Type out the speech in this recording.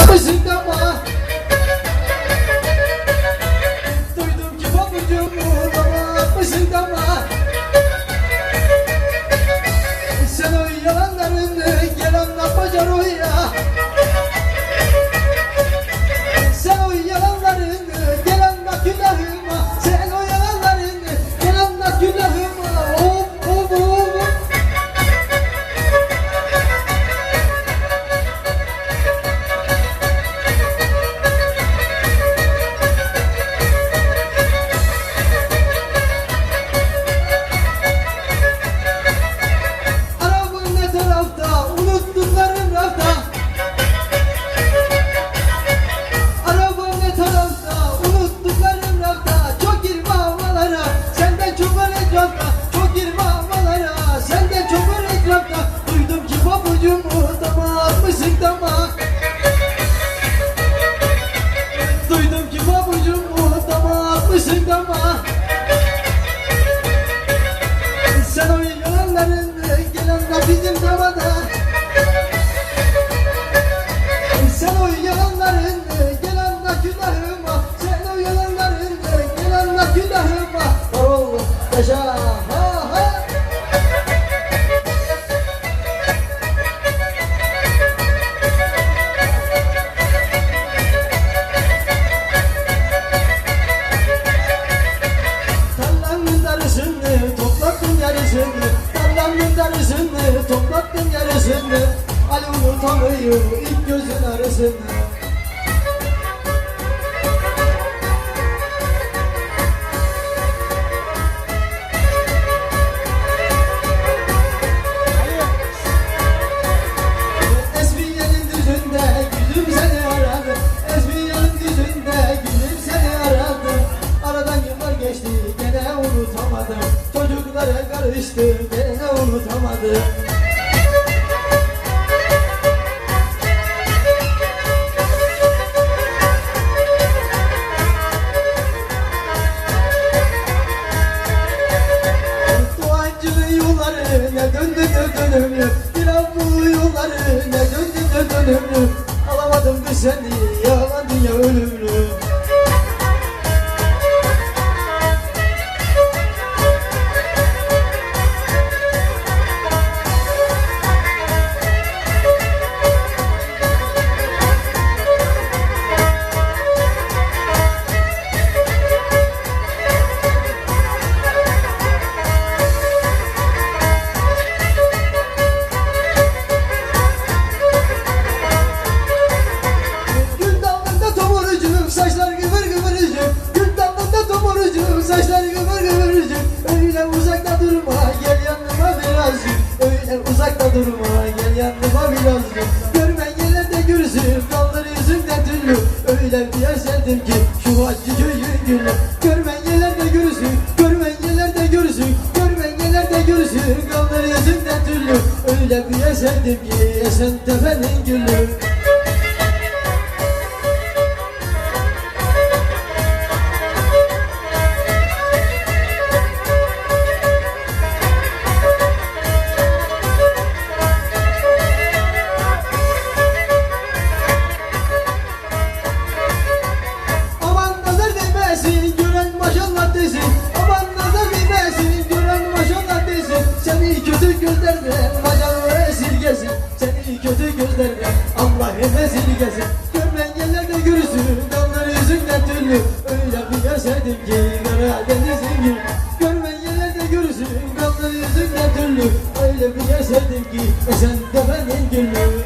atmışsın dama. Duydum ki pabucumu dama atmışsın dama. Sen o yalanlarını gel anlat bacar o ya. Sen o yalanlarını gel anlat günahıma. Sen o yalanlarını gel anlat günahıma. Of of of. Arabın ne tarafta, unuttuklarım rafta. Arabın ne tarafta, unuttuklarım rafta. Çok girme havalara, senden çok var etrafta. Çok girme havalara, senden çok var etrafta. Duydum ki pabucumu dama atmışsın dama. Duydum ki pabucumu dama atmışsın dama. Sen o yalanlarını gel anlat bizim damada. Sen o yalanlarını gel anlat günahıma. Sen o yalanlarını gel anlat günahıma. Var oğlum yaşa ha ha. Tarlamın darısını toplattım yarısını. Tarlamın darısını toplattım yarısını. Ali unutamıyor ilk gözün arasını. Esmiye'nin düzünde gülüm seni aradı. Esmiye'nin düzünde gülüm seni aradı. Aradan yıllar geçti gene unutamadım. Çocuklara karıştı gene unutamadım. Doğancı yolları ne döndü ne dönümlü. Pilavlı yolları ne döndü ne dönümlü. Alamadım kız seni yalan dünya ölümlü. Gül dalında tomurcuğum saçlar gıvır gıvırcık. Gül dalında tomurcuğum saçlar gıvır gıvırcık. Öyle uzakta durma gel yanıma birazcık. Öyle uzakta durma gel yanıma birazcık. Görmen gelir de görsün kaldır yüzümden tüllü. Öyle bir yer sevdim ki şu acı köyün gülü. Görmen gelir de görsün, görmen gelir de görsün. Görmen gelir de görsün kaldır yüzümden tüllü. Öyle bir yer sevdim ki Esentepe'nin gülü. Aman nazar değmesin gören maşallah desin. Aman nazar değmesin gören maşallah desin. Seni kötü gözlerden maşallah esirgesin. Seni kötü gözlerden Allah'ım esirgesin. Görmen gelir de görürsün dallar yüzünden tüllü. Öyle bir yer sevdim ki Karadeniz'in gülü. Görmen gelir de görürsün dallar yüzünden tüllü. Öyle bir yer sevdim ki Esentepe'nin gülü.